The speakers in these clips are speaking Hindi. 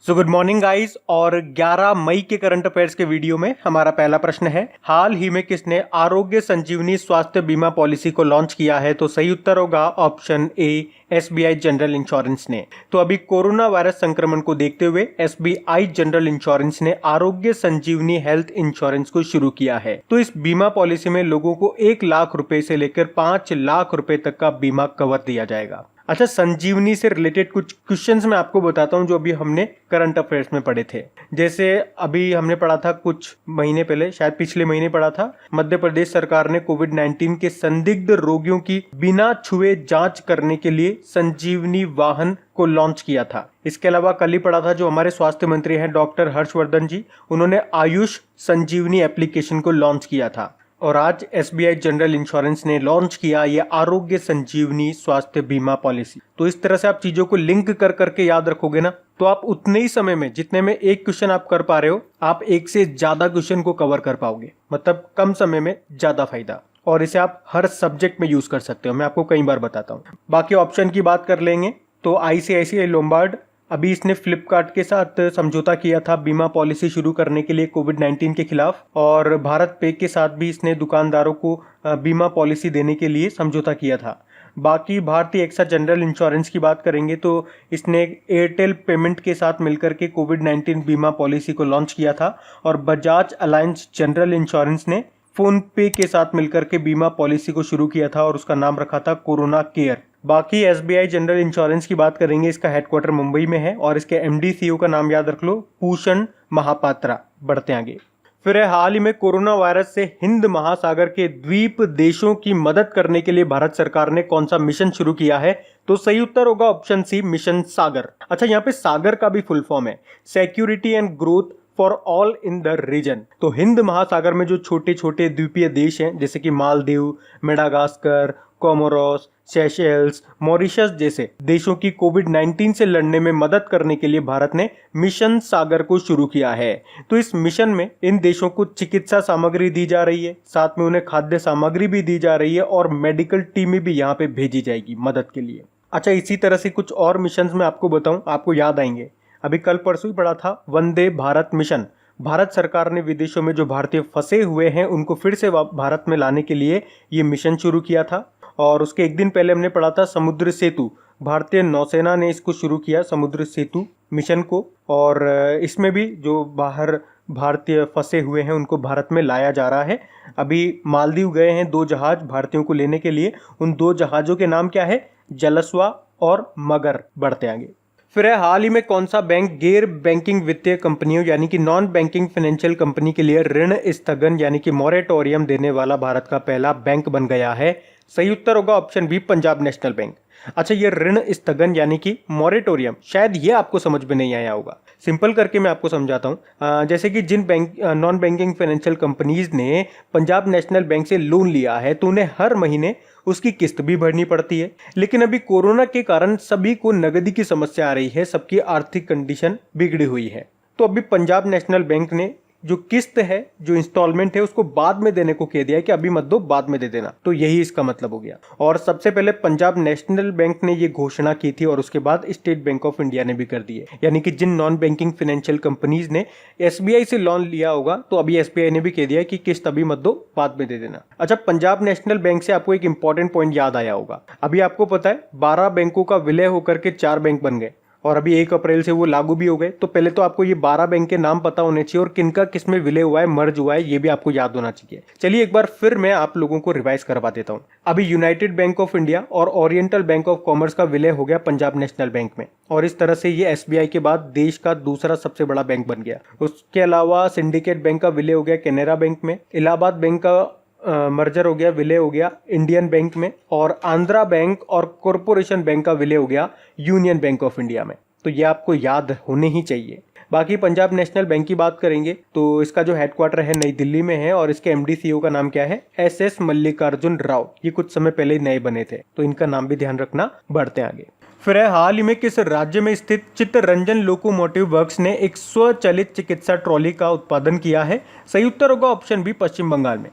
So good morning guys. और 11 मई के करंट अफेयर्स के वीडियो में हमारा पहला प्रश्न है, हाल ही में किसने आरोग्य संजीवनी स्वास्थ्य बीमा पॉलिसी को लॉन्च किया है? तो सही उत्तर होगा option A, SBI general insurance ने। तो अभी कोरोना वायरस संक्रमण को देखते हुए एसबीआई जनरल इंश्योरेंस ने आरोग्य संजीवनी हेल्थ इंश्योरेंस को शुरू किया है। तो इस बीमा पॉलिसी में लोगों को 1 लाख रुपए से लेकर 5 लाख रुपए तक का बीमा कवर दिया जाएगा। अच्छा, संजीवनी से रिलेटेड कुछ क्वेश्चंस मैं आपको बताता हूं जो अभी हमने करंट अफेयर्स में पढ़े थे। जैसे अभी हमने पढ़ा था कुछ महीने पहले, शायद पिछले महीने पढ़ा था, मध्य प्रदेश सरकार ने कोविड-19 के संदिग्ध रोगियों की बिना छुए जांच करने के लिए संजीवनी वाहन को लॉन्च किया था। इसके अलावा कल ही पढ़ा था जो हमारे स्वास्थ्य मंत्री हैं डॉक्टर हर्षवर्धन जी, उन्होंने आयुष संजीवनी एप्लीकेशन को लॉन्च किया था। और आज एसबीआई जनरल इंश्योरेंस ने लॉन्च किया ये आरोग्य संजीवनी स्वास्थ्य बीमा पॉलिसी। तो इस तरह से आप चीजों को लिंक कर करके याद रखोगे ना, तो आप उतने ही समय में जितने में एक क्वेश्चन आप कर पा रहे हो, आप एक से ज्यादा क्वेश्चन को कवर कर पाओगे। मतलब कम समय में ज्यादा फायदा, और इसे आप हर सब्जेक्ट में यूज कर सकते हो। मैं आपको कई बार बताता हूँ। बाकी ऑप्शन की बात कर लेंगे तो आईसीआईसीआई लोम्बार्ड, अभी इसने फ्लिपकार्ट के साथ समझौता किया था बीमा पॉलिसी शुरू करने के लिए कोविड-19 के खिलाफ, और भारत पे के साथ भी इसने दुकानदारों को बीमा पॉलिसी देने के लिए समझौता किया था। बाकी भारतीय एक्सा जनरल इंश्योरेंस की बात करेंगे तो इसने एयरटेल पेमेंट के साथ मिलकर के कोविड-19 बीमा पॉलिसी को लॉन्च किया था, और बजाज अलायंस जनरल इंश्योरेंस ने फोन पे के साथ मिलकर के बीमा पॉलिसी को शुरू किया था और उसका नाम रखा था कोरोना केयर। बाकी एसबीआई जनरल इंश्योरेंस की बात करेंगे, इसका हेडक्वार्टर मुंबई में है और इसके एमडी सीईओ का नाम याद रख लो, भूषण महापात्रा। बढ़ते आगे। फिर हाल ही में कोरोना वायरस से हिंद महासागर के द्वीप देशों की मदद करने के लिए भारत सरकार ने कौन सा मिशन शुरू किया है? तो सही उत्तर होगा ऑप्शन सी, मिशन सागर। अच्छा, यहाँ पे सागर का भी फुल फॉर्म है security and growth for all in the region. तो हिंद महासागर में जो छोटे छोटे द्वीपीय देश हैं जैसे कि Maldives, Madagascar, Comoros, Seychelles, Mauritius जैसे देशों की कोविड-19 से लड़ने में मदद करने के लिए भारत ने मिशन सागर को शुरू किया है। तो इस मिशन में इन देशों को चिकित्सा सामग्री दी जा रही है, साथ में उन्हें खाद्य सामग्री भी दी जा रही है, और मेडिकल टीमें भी यहाँ पे भेजी जाएगी मदद के लिए। अच्छा, इसी तरह से कुछ और मिशन मैं आपको बताऊं, आपको याद आएंगे। अभी कल परसों ही पढ़ा था वंदे भारत मिशन। भारत सरकार ने विदेशों में जो भारतीय फंसे हुए हैं उनको फिर से भारत में लाने के लिए ये मिशन शुरू किया था। और उसके एक दिन पहले हमने पढ़ा था समुद्र सेतु। भारतीय नौसेना ने इसको शुरू किया, समुद्र सेतु मिशन को, और इसमें भी जो बाहर भारतीय फंसे हुए हैं उनको भारत में लाया जा रहा है। अभी मालदीव गए हैं 2 जहाज भारतीयों को लेने के लिए। उन 2 जहाजों के नाम क्या है? जलस्वा और मगर। बढ़ते आगे। फिर हाल ही में कौन सा बैंक गैर बैंकिंग वित्तीय कंपनियों यानी कि नॉन बैंकिंग फाइनेंशियल कंपनी के लिए ऋण स्थगन यानी कि मॉरेटोरियम देने वाला भारत का पहला बैंक बन गया है? सही उत्तर होगा option B, Punjab National Bank. अच्छा, ये ऋण स्थगन यानी कि मॉरेटोरियम, शायद ये आपको समझ में नहीं आया होगा। सिंपल करके मैं आपको समझाता हूँ। जैसे कि जिन नॉन बैंकिंग फाइनेंशियल कंपनीज ने पंजाब नेशनल बैंक से लोन लिया है तो उन्हें हर महीने उसकी किस्त भी भरनी पड़ती है। लेकिन अभी कोरोना के कारण सभी को नकदी की समस्या आ रही है, सबकी आर्थिक कंडीशन बिगड़ी हुई है। तो अभी पंजाब नेशनल बैंक ने जो किस्त है, जो इंस्टॉलमेंट है, उसको बाद में देने को कह दिया है कि अभी मत दो, बाद में दे देना। तो यही इसका मतलब हो गया। और सबसे पहले पंजाब नेशनल बैंक ने ये घोषणा की थी और उसके बाद स्टेट बैंक ऑफ इंडिया ने भी कर दी है। यानी कि जिन नॉन बैंकिंग फाइनेंशियल कंपनीज ने एसबीआई से लोन लिया होगा तो अभी एसबीआई ने भी कह दिया है कि किस्त अभी मत दो, बाद में दे देना। अच्छा, पंजाब नेशनल बैंक से आपको एक इंपॉर्टेंट पॉइंट याद आया होगा। अभी आपको पता है 12 बैंकों का विलय होकर के 4 बैंक बन गए और अभी 1 अप्रैल से वो लागू भी हो गए। तो पहले तो आपको ये 12 बैंक के नाम पता होने चाहिए और किनका किसमें विलय हुआ है, मर्ज हुआ है, ये भी आपको याद होना चाहिए। चलिए एक बार फिर मैं आप लोगों को रिवाइज करवा देता हूँ। अभी यूनाइटेड बैंक ऑफ इंडिया और ओरिएंटल बैंक ऑफ कॉमर्स का विलय हो गया पंजाब नेशनल बैंक में, और इस तरह से ये एसबीआई के बाद देश का दूसरा सबसे बड़ा बैंक बन गया। उसके अलावा सिंडिकेट बैंक का विलय हो गया कैनरा बैंक में, इलाहाबाद बैंक का मर्जर हो गया, विलय हो गया इंडियन बैंक में, और आंध्रा बैंक और कॉरपोरेशन बैंक का विलय हो गया यूनियन बैंक ऑफ इंडिया में। तो ये आपको याद होने ही चाहिए। बाकी पंजाब नेशनल बैंक की बात करेंगे तो इसका जो हेडक्वार्टर है नई दिल्ली में है, और इसके एमडी सीईओ का नाम क्या है? एसएस मल्लिकार्जुन राव। ये कुछ समय पहले ही नए बने थे, तो इनका नाम भी ध्यान रखना। बढ़ते आगे। फिर हाल ही में किस राज्य में स्थित चित्तरंजन लोकोमोटिव वर्क्स ने एक स्वचालित चिकित्सा ट्रॉली का उत्पादन किया है? सही उत्तर होगा ऑप्शन बी, पश्चिम बंगाल में।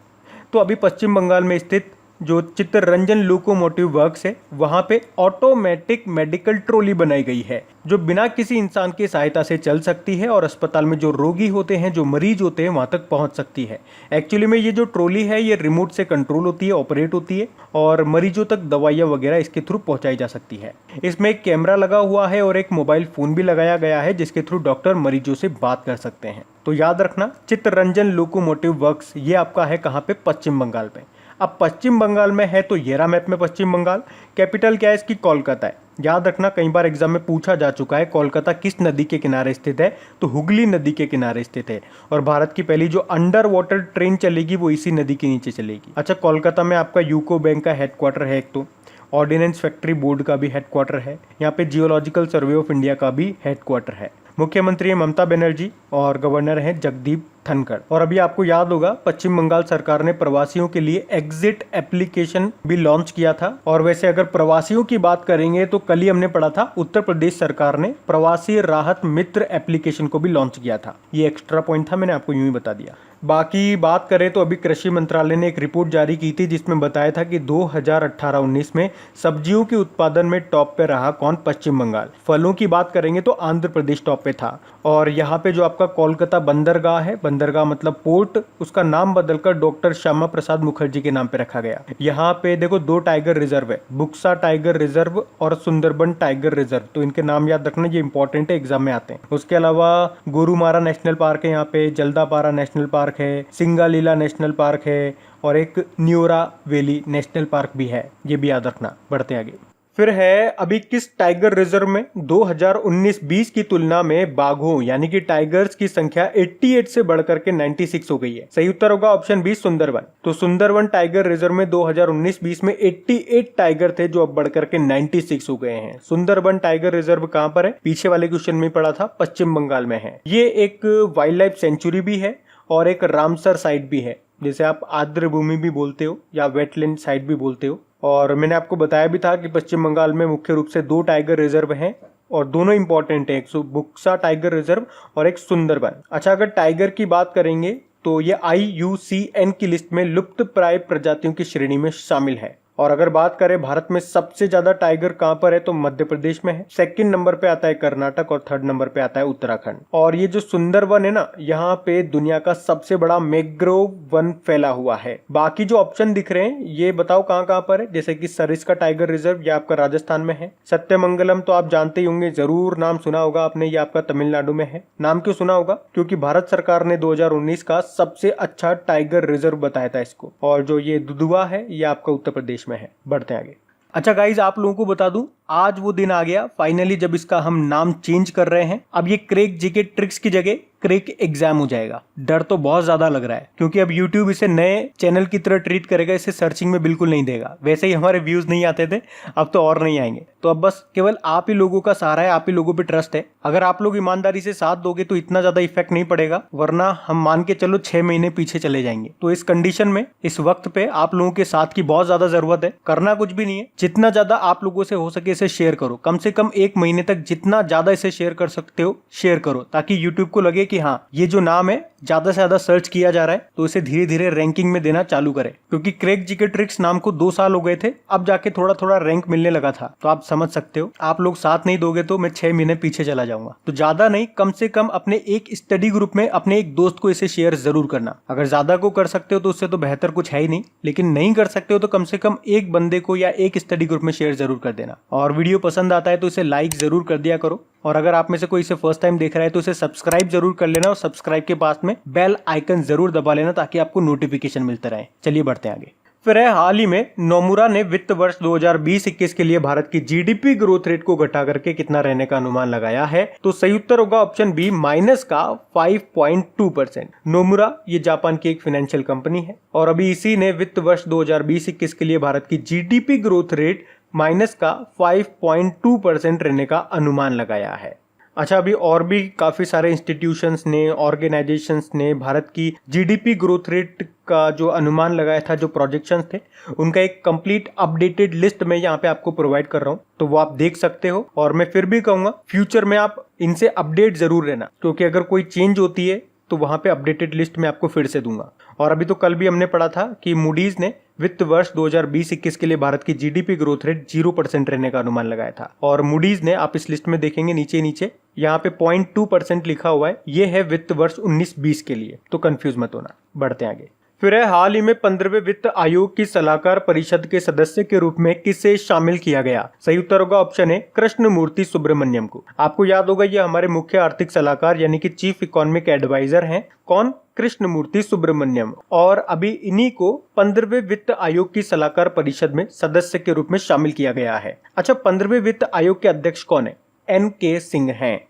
तो अभी पश्चिम बंगाल में स्थित जो चित्तरंजन लोकोमोटिव वर्क्स है वहां पे ऑटोमेटिक मेडिकल ट्रॉली बनाई गई है जो बिना किसी इंसान की सहायता से चल सकती है और अस्पताल में जो रोगी होते हैं, जो मरीज होते हैं, वहां तक पहुंच सकती है। एक्चुअली में ये जो ट्रॉली है ये रिमोट से कंट्रोल होती है, ऑपरेट होती है और मरीजों तक दवाइयाँ वगैरह इसके थ्रू पहुंचाई जा सकती है। इसमें एक कैमरा लगा हुआ है और एक मोबाइल फोन भी लगाया गया है जिसके थ्रू डॉक्टर मरीजों से बात कर सकते हैं। तो याद रखना, चित्तरंजन लोकोमोटिव वर्क्स ये आपका है कहाँ पे? पश्चिम बंगाल में। अब पश्चिम बंगाल में है तो ये रहा मैप में पश्चिम बंगाल। कैपिटल क्या है इसकी? कोलकाता है। याद रखना, कई बार एग्जाम में पूछा जा चुका है कोलकाता किस नदी के किनारे स्थित है, तो हुगली नदी के किनारे स्थित है और भारत की पहली जो अंडर वाटर ट्रेन चलेगी वो इसी नदी के नीचे चलेगी। अच्छा, कोलकाता में आपका यूको बैंक का हेडक्वार्टर है, एक तो ऑर्डिनेंस फैक्ट्री बोर्ड का भी हेडक्वार्टर है, यहाँ पे जियोलॉजिकल सर्वे ऑफ इंडिया का भी हेडक्वार्टर है। मुख्यमंत्री है ममता बनर्जी और गवर्नर है जगदीप धनखड़। और अभी आपको याद होगा पश्चिम बंगाल सरकार ने प्रवासियों के लिए एग्जिट एप्लीकेशन भी लॉन्च किया था। और वैसे अगर प्रवासियों की बात करेंगे तो कल ही हमने पढ़ा था उत्तर प्रदेश सरकार ने प्रवासी राहत मित्र एप्लीकेशन को भी लॉन्च किया था। ये एक्स्ट्रा पॉइंट था, मैंने आपको यूं ही बता दिया। बाकी बात करें तो अभी कृषि मंत्रालय ने एक रिपोर्ट जारी की थी जिसमें बताया था कि 2018-19 में सब्जियों के उत्पादन में टॉप पे रहा कौन? पश्चिम बंगाल। फलों की बात करेंगे तो आंध्र प्रदेश टॉप पे था। और यहाँ पे जो आपका कोलकाता बंदरगाह है, बंदरगाह मतलब पोर्ट, उसका नाम बदलकर डॉक्टर श्यामा प्रसाद मुखर्जी के नाम पे रखा गया। यहाँ पे देखो 2 टाइगर रिजर्व है, बुक्सा टाइगर रिजर्व और सुंदरबन टाइगर रिजर्व, तो इनके नाम याद रखना, ये इंपॉर्टेंट है, एग्जाम में आते हैं। उसके अलावा गोरुमारा नेशनल पार्क है, यहाँ पे जल्दापारा नेशनल पार्क है, सिंगालीला नेशनल पार्क है और एक न्योरा वैली नेशनल पार्क भी है, ये भी याद रखना। बढ़ते आगे। फिर है अभी किस टाइगर रिजर्व में 2019-20 की तुलना में बाघों यानी कि टाइगर्स की संख्या 88 से बढ़कर के 96 हो गई है? सही उत्तर होगा ऑप्शन बी, सुंदरवन। तो सुंदरवन टाइगर रिजर्व में 2019-20 में 88 टाइगर थे जो अब बढ़कर के 96 हो गए हैं। सुंदरवन टाइगर रिजर्व कहां पर है? पीछे वाले क्वेश्चन में पढ़ा था, पश्चिम बंगाल में है। ये एक वाइल्ड लाइफ सेंचुरी भी है और एक रामसर साइट भी है, जिसे आप आर्द्र भूमि भी बोलते हो या वेटलैंड साइट भी बोलते हो। और मैंने आपको बताया भी था कि पश्चिम बंगाल में मुख्य रूप से 2 टाइगर रिजर्व हैं और दोनों इंपॉर्टेंट है, एक बुक्सा टाइगर रिजर्व और एक सुंदरबन। अच्छा, अगर टाइगर की बात करेंगे तो ये IUCN की लिस्ट में लुप्त प्राय प्रजातियों की श्रेणी में शामिल है। और अगर बात करें भारत में सबसे ज्यादा टाइगर कहां पर है तो मध्य प्रदेश में है। सेकंड नंबर पे आता है कर्नाटक और थर्ड नंबर पे आता है उत्तराखंड। और ये जो सुंदरवन है ना, यहाँ पे दुनिया का सबसे बड़ा मैंग्रोव वन फैला हुआ है। बाकी जो ऑप्शन दिख रहे हैं ये बताओ कहाँ कहाँ पर है, जैसे कि सरिस्का टाइगर रिजर्व, ये आपका राजस्थान में है। सत्यमंगलम तो आप जानते ही होंगे, जरूर नाम सुना होगा आपने, ये आपका तमिलनाडु में है। नाम क्यों सुना होगा? क्योंकि भारत सरकार ने 2019 का सबसे अच्छा टाइगर रिजर्व बताया था इसको। और जो ये दुधुआ है ये आपका उत्तर प्रदेश में है। बढ़ते आगे। अच्छा गाइज, आप लोगों को बता दूं, आज वो दिन आ गया फाइनली जब इसका हम नाम चेंज कर रहे हैं। अब ये क्रेक जीके ट्रिक्स की जगह क्रेक एग्जाम हो जाएगा। डर तो बहुत ज्यादा लग रहा है क्योंकि अब YouTube इसे नए चैनल की तरह ट्रीट करेगा, इसे सर्चिंग में बिल्कुल नहीं देगा। वैसे ही हमारे व्यूज नहीं आते थे, अब तो और नहीं आएंगे। तो अब बस केवल आप ही लोगों का सहारा है, आप ही लोगों पे ट्रस्ट है। अगर आप लोग ईमानदारी से साथ दोगे तो इतना ज्यादा इफेक्ट नहीं पड़ेगा, वरना हम मान के चलो 6 महीने पीछे चले जाएंगे। तो इस कंडीशन में इस वक्त पे आप लोगों के साथ की बहुत ज्यादा जरूरत है। करना कुछ भी नहीं है, जितना ज्यादा आप लोगों से हो सके इसे शेयर करो। कम से कम 1 महीने तक जितना ज्यादा इसे शेयर कर सकते हो शेयर करो, ताकि यूट्यूब को लगे कि हाँ ये जो नाम है ज्यादा से ज्यादा सर्च किया जा रहा है, तो इसे धीरे धीरे रैंकिंग में देना चालू करें। क्योंकि क्रैक जीके ट्रिक्स नाम को 2 साल हो गए थे, अब जाके थोड़ा थोड़ा रैंक मिलने लगा था। तो आप समझ सकते हो, आप लोग साथ नहीं दोगे तो मैं 6 महीने पीछे चला जाऊंगा। तो ज्यादा नहीं, कम से कम अपने एक स्टडी ग्रुप में अपने एक दोस्त को इसे शेयर जरूर करना। अगर ज्यादा को कर सकते हो तो उससे तो बेहतर कुछ है ही नहीं, लेकिन नहीं कर सकते हो तो कम से कम एक बंदे को या एक स्टडी ग्रुप में शेयर जरूर कर देना। और वीडियो पसंद आता है तो इसे लाइक जरूर कर दिया करो। और अगर आप में से कोई इसे फर्स्ट टाइम देख रहा है तो इसे सब्सक्राइब जरूर कर लेना और सब्सक्राइब के पास में बेल आइकन जरूर दबा लेना, ताकि आपको नोटिफिकेशन मिलते रहे। चलिए बढ़ते हैं आगे। फिर है हाल ही में नोमुरा ने वित्त वर्ष 2020-21 के लिए भारत की जीडीपी ग्रोथ रेट को घटा करके कितना रहने का अनुमान लगाया है? तो सही उत्तर होगा ऑप्शन बी, माइनस का 5.2%। नोमुरा ये जापान की एक फाइनेंशियल कंपनी है और अभी इसी ने वित्त वर्ष 2020-21 के लिए भारत की जीडीपी ग्रोथ रेट माइनस का 5.2% रहने का अनुमान लगाया है। अच्छा, अभी और भी काफी सारे इंस्टीट्यूशंस ने, ऑर्गेनाइजेशंस ने भारत की जीडीपी ग्रोथ रेट का जो अनुमान लगाया था, जो प्रोजेक्शंस थे, उनका एक कंप्लीट अपडेटेड लिस्ट मैं यहाँ पे आपको प्रोवाइड कर रहा हूँ, तो वो आप देख सकते हो। और मैं फिर भी कहूँगा फ्यूचर में आप इनसे अपडेट जरूर रहना, क्योंकि अगर कोई चेंज होती है तो वहां पे अपडेटेड लिस्ट में आपको फिर से दूंगा। और अभी तो कल भी हमने पढ़ा था कि मूडीज ने वित्त वर्ष 2020-21 के लिए भारत की जीडीपी ग्रोथ रेट 0% रहने का अनुमान लगाया था। और मूडीज ने, आप इस लिस्ट में देखेंगे नीचे यहाँ पे 0.2% लिखा हुआ है, ये है वित्त वर्ष 19-20 के लिए, तो कंफ्यूज मत होना। बढ़ते आगे। फिर है, हाल ही में 15वें वित्त आयोग की सलाहकार परिषद के सदस्य के रूप में किसे शामिल किया गया? सही उत्तर होगा ऑप्शन ए, कृष्णमूर्ति सुब्रमण्यम को। आपको याद होगा ये हमारे मुख्य आर्थिक सलाहकार यानी कि चीफ इकोनॉमिक एडवाइजर हैं। कौन? कृष्णमूर्ति सुब्रमण्यम। और अभी इन्हीं को 15वें वित्त आयोग की सलाहकार परिषद में सदस्य के रूप में शामिल किया गया है। अच्छा, 15वें वित्त आयोग के अध्यक्ष कौन है? NK सिंह हैं।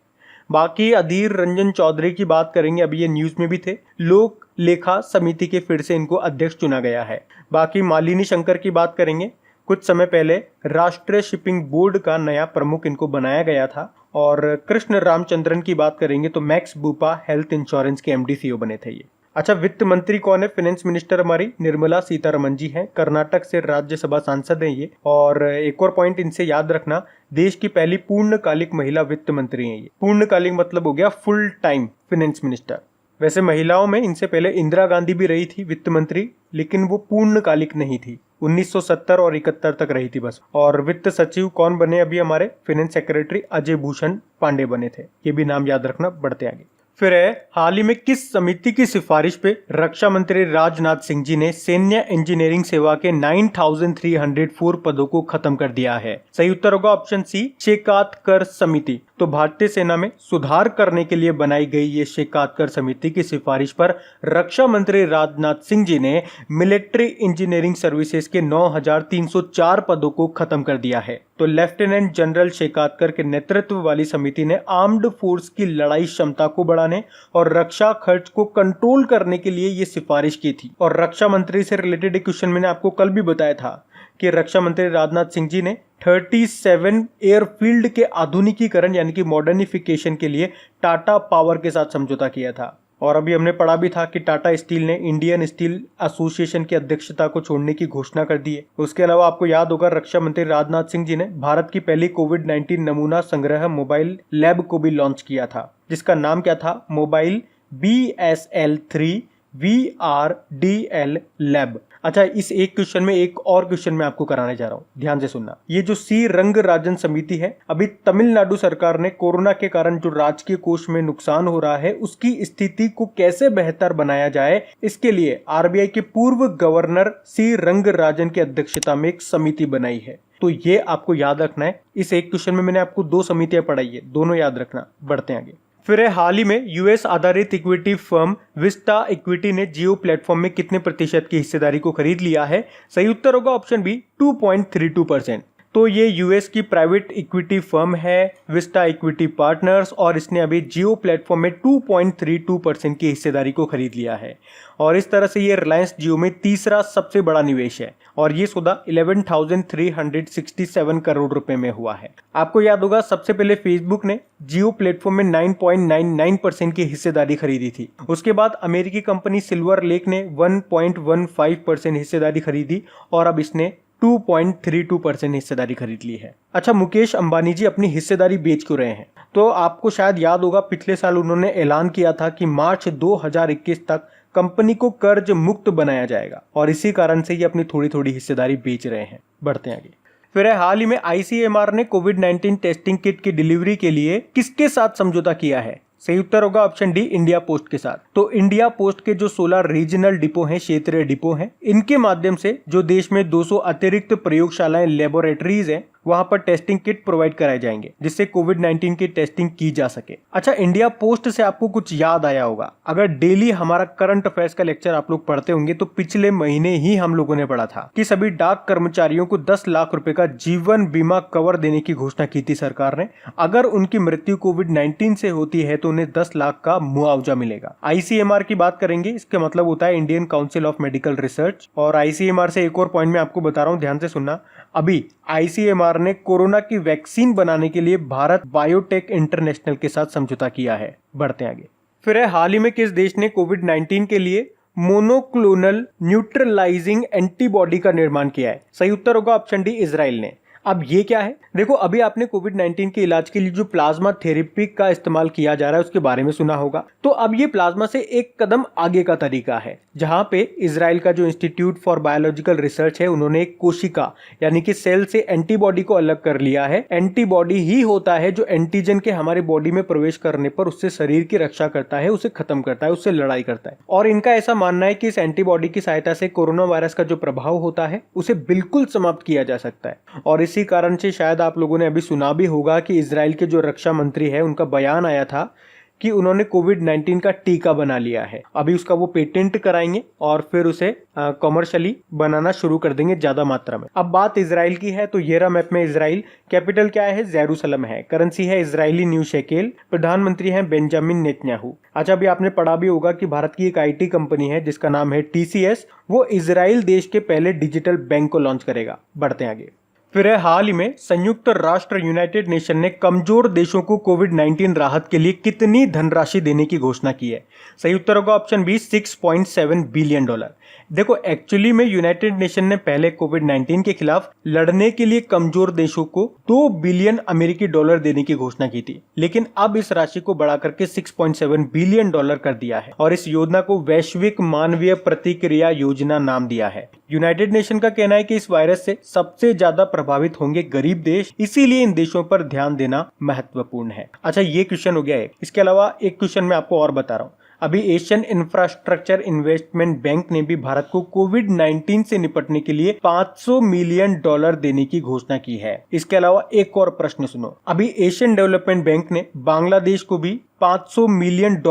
बाकी अधीर रंजन चौधरी की बात करेंगे, अभी ये न्यूज में भी थे, लोक लेखा समिति के फिर से इनको अध्यक्ष चुना गया है। बाकी मालिनी शंकर की बात करेंगे, कुछ समय पहले राष्ट्रीय शिपिंग बोर्ड का नया प्रमुख इनको बनाया गया था। और कृष्ण रामचंद्रन की बात करेंगे तो मैक्स बूपा हेल्थ इंश्योरेंस के MD CEO बने थे ये। अच्छा, वित्त मंत्री कौन है? फाइनेंस मिनिस्टर हमारी निर्मला सीतारमन जी हैं, कर्नाटक से राज्यसभा सांसद हैं ये। और एक और पॉइंट इनसे याद रखना, देश की पहली पूर्णकालिक महिला वित्त मंत्री हैं ये। पूर्णकालिक मतलब हो गया फुल टाइम फाइनेंस मिनिस्टर। वैसे महिलाओं में इनसे पहले इंदिरा गांधी भी रही थी वित्त मंत्री, लेकिन वो पूर्णकालिक नहीं थी, 1970 और 71 तक रही थी बस। और वित्त सचिव कौन बने अभी हमारे? फाइनेंस सेक्रेटरी अजय भूषण पांडे बने थे, ये भी नाम याद रखना। बढ़ते आगे। फिर है, हाल ही में किस समिति की सिफारिश पे रक्षा मंत्री राजनाथ सिंह जी ने सैन्य इंजीनियरिंग सेवा के 9304 पदों को खत्म कर दिया है? सही उत्तर होगा ऑप्शन सी, शेकातकर समिति। तो भारतीय सेना में सुधार करने के लिए बनाई गई ये शेकातकर समिति की सिफारिश पर रक्षा मंत्री राजनाथ सिंह जी ने मिलिट्री इंजीनियरिंग सर्विसेज के 9304 पदों को खत्म कर दिया है। तो लेफ्टिनेंट जनरल शेकातकर के नेतृत्व वाली समिति ने आर्म्ड फोर्स की लड़ाई क्षमता को बढ़ाने और रक्षा खर्च को कंट्रोल करने के लिए ये सिफारिश की थी। और रक्षा मंत्री से रिलेटेड एक क्वेश्चन मैंने आपको कल भी बताया था कि रक्षा मंत्री राजनाथ सिंह जी ने 37 एयरफील्ड के आधुनिकीकरण यानी कि मॉडर्निफिकेशन के लिए टाटा पावर के साथ समझौता किया था। और अभी हमने पढ़ा भी था कि टाटा स्टील ने इंडियन स्टील एसोसिएशन की अध्यक्षता को छोड़ने की घोषणा कर दी है। उसके अलावा आपको याद होगा रक्षा मंत्री राजनाथ सिंह जी ने भारत की पहली कोविड-19 नमूना संग्रह मोबाइल लैब को भी लॉन्च किया था, जिसका नाम क्या था? Mobile BSL-3 VRDL lab. अच्छा, इस एक क्वेश्चन में एक और क्वेश्चन मैं आपको कराने जा रहा हूं, ध्यान से सुनना। ये जो सी रंगराजन समिति है, अभी तमिलनाडु सरकार ने कोरोना के कारण जो राजकीय कोष में नुकसान हो रहा है उसकी स्थिति को कैसे बेहतर बनाया जाए, इसके लिए RBI के पूर्व गवर्नर सी रंगराजन की अध्यक्षता में एक समिति बनाई है। तो ये आपको याद रखना है। इस एक क्वेश्चन में मैंने आपको 2 समितियां पढ़ाई है, दोनों याद रखना। बढ़ते हैं आगे। फिर है, हाल ही में US आधारित इक्विटी फर्म विस्टा इक्विटी ने जियो प्लेटफॉर्म में कितने प्रतिशत की हिस्सेदारी को खरीद लिया है? सही उत्तर होगा ऑप्शन बी, 2.32%। तो ये US की प्राइवेट इक्विटी फर्म है विस्टा इक्विटी पार्टनर्स, और इसने अभी जियो प्लेटफॉर्म में 2.32% की हिस्सेदारी को खरीद लिया है। और इस तरह से ये रिलायंस जियो में तीसरा सबसे बड़ा निवेश है, और ये सौदा 11,367 करोड़ रुपए में हुआ है। आपको याद होगा सबसे पहले फेसबुक ने जियो प्लेटफॉर्म में 9.99% की हिस्सेदारी खरीदी थी। उसके बाद अमेरिकी कंपनी सिल्वर लेक ने 1.15% हिस्सेदारी खरीदी, और अब इसने 2.32% हिस्सेदारी खरीद ली है। अच्छा, मुकेश अंबानी जी अपनी हिस्सेदारी बेच क्यों रहे हैं? तो आपको शायद याद होगा पिछले साल उन्होंने ऐलान किया था कि मार्च 2021 तक कंपनी को कर्ज मुक्त बनाया जाएगा, और इसी कारण से ये अपनी थोड़ी थोड़ी हिस्सेदारी बेच रहे हैं। बढ़ते हैं आगे। फिर है, हाल ही में ICMR ने कोविड-19 टेस्टिंग किट की डिलीवरी के लिए किसके साथ समझौता किया है? सही उत्तर होगा ऑप्शन डी, इंडिया पोस्ट के साथ। तो इंडिया पोस्ट के जो 16 रीजनल डिपो हैं, क्षेत्रीय डिपो हैं, इनके माध्यम से जो देश में 200 अतिरिक्त प्रयोगशालाएं, लेबोरेटरीज हैं, वहां पर टेस्टिंग किट प्रोवाइड कराए जाएंगे, जिससे कोविड-19 की टेस्टिंग की जा सके। अच्छा, इंडिया पोस्ट से आपको कुछ याद आया होगा, अगर डेली हमारा करंट अफेयर्स का लेक्चर आप लोग पढ़ते होंगे तो पिछले महीने ही हम लोगों ने पढ़ा था कि सभी डाक कर्मचारियों को 10 लाख रुपए का जीवन बीमा कवर देने की घोषणा की थी सरकार ने। अगर उनकी मृत्यु कोविड-19 से होती है तो उन्हें 10 लाख का मुआवजा मिलेगा। ICMR की बात करेंगे, इसका मतलब होता है Indian council of medical research. और ICMR से एक और पॉइंट मैं आपको बता रहा हूं, ध्यान से सुनना। अभी ICMR ने कोरोना की वैक्सीन बनाने के लिए भारत बायोटेक इंटरनेशनल के साथ समझौता किया है। बढ़ते आगे। फिर है, हाल ही में किस देश ने कोविड-19 के लिए मोनोक्लोनल न्यूट्रलाइजिंग एंटीबॉडी का निर्माण किया है? सही उत्तर होगा ऑप्शन डी, इजराइल ने। अब ये क्या है, देखो अभी आपने कोविड-19 के इलाज के लिए जो प्लाज्मा थेरेपी का इस्तेमाल किया जा रहा है उसके बारे में सुना होगा। तो अब ये प्लाज्मा से एक कदम आगे का तरीका है, जहां पे इजराइल का जो इंस्टीट्यूट फॉर बायोलॉजिकल रिसर्च है उन्होंने एक कोशिका यानी कि सेल से एंटीबॉडी को अलग कर लिया है। एंटीबॉडी ही होता है जो एंटीजन के हमारे बॉडी में प्रवेश करने पर उससे शरीर की रक्षा करता है, उसे खत्म करता है, उससे लड़ाई करता है। और इनका ऐसा मानना है कि इस एंटीबॉडी की सहायता से कोरोना वायरस का जो प्रभाव होता है उसे बिल्कुल समाप्त किया जा सकता है। और इसी कारण से शायद आप लोगों ने अभी सुना भी होगा कि इजराइल के जो रक्षा मंत्री है उनका बयान आया था कि उन्होंने कोविड-19 का टीका बना लिया है। अभी उसका वो पेटेंट कराएंगे और फिर उसे कॉमर्शियली बनाना शुरू कर देंगे ज्यादा मात्रा में। अब बात इजराइल की है तो ये रहा मैप में इजराइल। कैपिटल क्या है, जेरूसलम है। करेंसी है इजरायली न्यू शेकेल। प्रधानमंत्री हैं बेंजामिन नेतन्याहू। अच्छा, अभी आपने पढ़ा भी होगा कि भारत की एक IT कंपनी है जिसका नाम है TCS, वो इजराइल देश के पहले डिजिटल बैंक को लॉन्च करेगा। बढ़ते हैं आगे। फिर है हाल ही में संयुक्त राष्ट्र यूनाइटेड नेशन ने कमजोर देशों को कोविड-19 राहत के लिए कितनी धनराशि देने की घोषणा की है। सही उत्तर होगा ऑप्शन बी, $6.7 बिलियन। देखो एक्चुअली में यूनाइटेड नेशन ने पहले कोविड-19 के खिलाफ लड़ने के लिए कमजोर देशों को $2 बिलियन अमेरिकी डॉलर देने की घोषणा की थी, लेकिन अब इस राशि को बढ़ा करके $6.7 बिलियन कर दिया है और इस योजना को वैश्विक मानवीय प्रतिक्रिया योजना नाम दिया है। यूनाइटेड नेशन का कहना है कि इस वायरस से सबसे ज्यादा प्रभावित होंगे गरीब देश, इसीलिए इन देशों पर ध्यान देना महत्वपूर्ण है। अच्छा, ये क्वेश्चन हो गया है। इसके अलावा एक क्वेश्चन मैं आपको और बता रहा हूँ। अभी एशियन इंफ्रास्ट्रक्चर इन्वेस्टमेंट बैंक ने भी भारत को कोविड-19 से निपटने के लिए $500 मिलियन देने की घोषणा की है। इसके अलावा एक और प्रश्न सुनो। अभी एशियन डेवलपमेंट बैंक ने बांग्लादेश को भी $500 मिलियन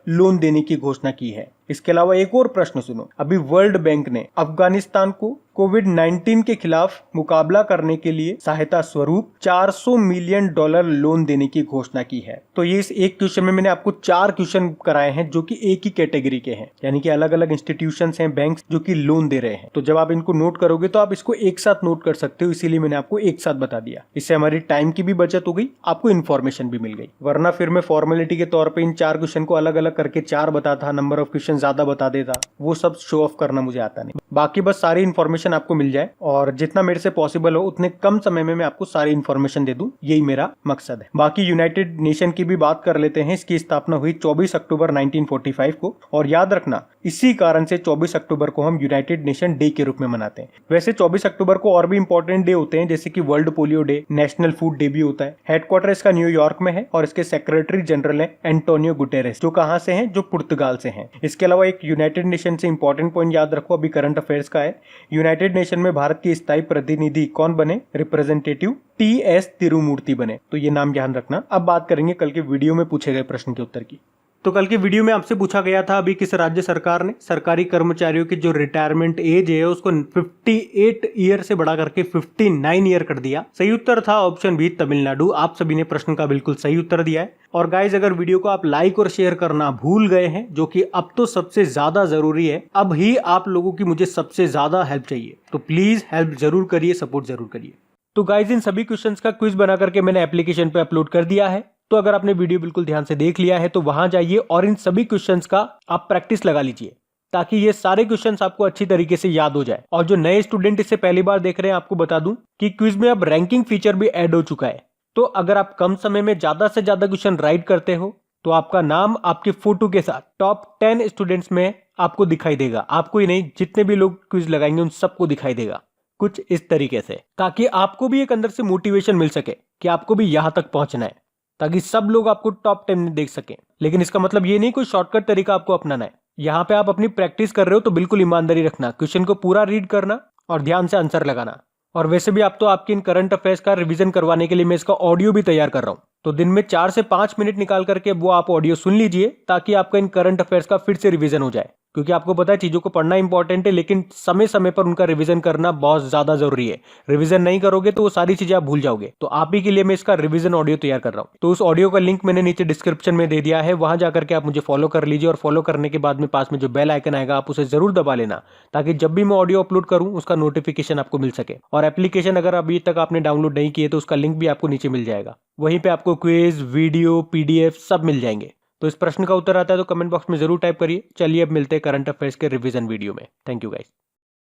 लोन देने की घोषणा की है। इसके अलावा एक और प्रश्न सुनो। अभी वर्ल्ड बैंक ने अफगानिस्तान को कोविड-19 के खिलाफ मुकाबला करने के लिए सहायता स्वरूप $400 मिलियन लोन देने की घोषणा की है। तो ये इस एक क्वेश्चन में मैंने आपको 4 क्वेश्चन कराए हैं जो कि एक ही कैटेगरी के हैं, यानी कि अलग अलग इंस्टीट्यूशंस हैं, बैंक्स जो कि लोन दे रहे हैं। तो जब आप इनको नोट करोगे तो आप इसको एक साथ नोट कर सकते हो, इसीलिए मैंने आपको एक साथ बता दिया। इससे हमारी टाइम की भी बचत हो गई, आपको इन्फॉर्मेशन भी मिल गई। वरना फिर मैं फॉर्मेलिटी के तौर पर इन 4 क्वेश्चन को अलग अलग करके 4 बताता, नंबर ऑफ क्वेश्चन ज्यादा बता देता, वो सब शो ऑफ करना मुझे आता नहीं। बाकी बस सारी इन्फॉर्मेशन आपको मिल जाए और जितना मेरे से पॉसिबल हो उतने कम समय में मैं आपको सारी इन्फॉर्मेशन दे दूं, यही मेरा मकसद है। बाकी यूनाइटेड नेशन की भी बात कर लेते हैं। इसकी स्थापना हुई 24 अक्टूबर 1945 को और याद रखना इसी कारण से 24 अक्टूबर को हम यूनाइटेड नेशन डे के रूप में मनाते हैं। वैसे 24 अक्टूबर को और भी इंपॉर्टेंट डे होते हैं, जैसे कि world polio day, national food day भी होता है। हेडक्वार्टर इसका न्यूयॉर्क में है और इसके सेक्रेटरी जनरल है एंटोनियो गुटेरेस, जो कहां से हैं, जो पुर्तगाल से हैं। इसके अलावा एक यूनाइटेड नेशन से इंपॉर्टेंट पॉइंट याद रखो, अभी करंट अफेयर्स का है। यूनाइटेड नेशन में भारत के स्थायी प्रतिनिधि कौन बने, रिप्रेजेंटेटिव TS तिरुमूर्ति बने, तो ये नाम ध्यान रखना। अब बात करेंगे कल के वीडियो में पूछे गए प्रश्न के उत्तर की। तो कल के वीडियो में आपसे पूछा गया था अभी किस राज्य सरकार ने सरकारी कर्मचारियों की जो रिटायरमेंट एज है उसको 58 ईयर से बढ़ा करके 59 ईयर कर दिया। सही उत्तर था ऑप्शन बी, तमिलनाडु। आप सभी ने प्रश्न का बिल्कुल सही उत्तर दिया है। और गाइज, अगर वीडियो को आप लाइक और शेयर करना भूल गए हैं, जो कि अब तो सबसे ज्यादा जरूरी है, अब ही आप लोगों की मुझे सबसे ज्यादा हेल्प चाहिए, तो प्लीज हेल्प जरूर करिए, सपोर्ट जरूर करिए। तो गाइज, इन सभी क्वेश्चंस का क्विज बना करके मैंने एप्लीकेशन पे अपलोड कर दिया है। तो अगर आपने वीडियो बिल्कुल ध्यान से देख लिया है तो वहां जाइए और इन सभी क्वेश्चंस का आप प्रैक्टिस लगा लीजिए, ताकि ये सारे क्वेश्चंस आपको अच्छी तरीके से याद हो जाए। और जो नए स्टूडेंट इससे पहली बार देख रहे हैं, आपको बता दूं कि क्विज में अब रैंकिंग फीचर भी ऐड हो चुका है। तो अगर आप कम समय में ज्यादा से ज्यादा क्वेश्चन राइट करते हो तो आपका नाम आपके फोटो के साथ टॉप 10 स्टूडेंट्स में आपको दिखाई देगा। आपको ही नहीं, जितने भी लोग क्विज लगाएंगे उन सबको दिखाई देगा, कुछ इस तरीके से, ताकि आपको भी एक अंदर से मोटिवेशन मिल सके कि आपको भी यहां तक पहुंचना है, ताकि सब लोग आपको टॉप 10 में देख सकें। लेकिन इसका मतलब ये नहीं कोई शॉर्टकट तरीका आपको अपनाना है। यहाँ पे आप अपनी प्रैक्टिस कर रहे हो तो बिल्कुल ईमानदारी रखना, क्वेश्चन को पूरा रीड करना और ध्यान से आंसर लगाना। और वैसे भी आप तो आपकी इन करंट अफेयर्स का रिवीजन करवाने के लिए मैं इसका ऑडियो भी तैयार कर रहा हूँ, तो दिन में 4 से 5 मिनट निकाल करके वो आप ऑडियो सुन लीजिए, ताकि आपका इन करंट अफेयर्स का फिर से रिवीजन हो जाए। क्योंकि आपको पता है चीजों को पढ़ना इंपॉर्टेंट है, लेकिन समय समय पर उनका रिवीजन करना बहुत ज्यादा जरूरी है। रिवीजन नहीं करोगे तो वो सारी चीजें आप भूल जाओगे। तो आप ही के लिए मैं इसका रिवीजन ऑडियो तैयार कर रहा हूँ। तो उस ऑडियो का लिंक मैंने नीचे डिस्क्रिप्शन में दे दिया है, वहां जाकर के आप मुझे फॉलो कर लीजिए। और फॉलो करने के बाद में पास में जो बेल आइकन आएगा आप उसे जरूर दबा लेना, ताकि जब भी मैं ऑडियो अपलोड करूँ उसका नोटिफिकेशन आपको मिल सके। और एप्लीकेशन अगर अभी तक आपने डाउनलोड नहीं किए तो उसका लिंक भी आपको नीचे मिल जाएगा। वहीं पे आपको क्विज, वीडियो, PDF सब मिल जाएंगे। तो इस प्रश्न का उत्तर आता है तो कमेंट बॉक्स में जरूर टाइप करिए। चलिए अब मिलते हैं करंट अफेयर्स के रिवीजन वीडियो में। Thank you guys.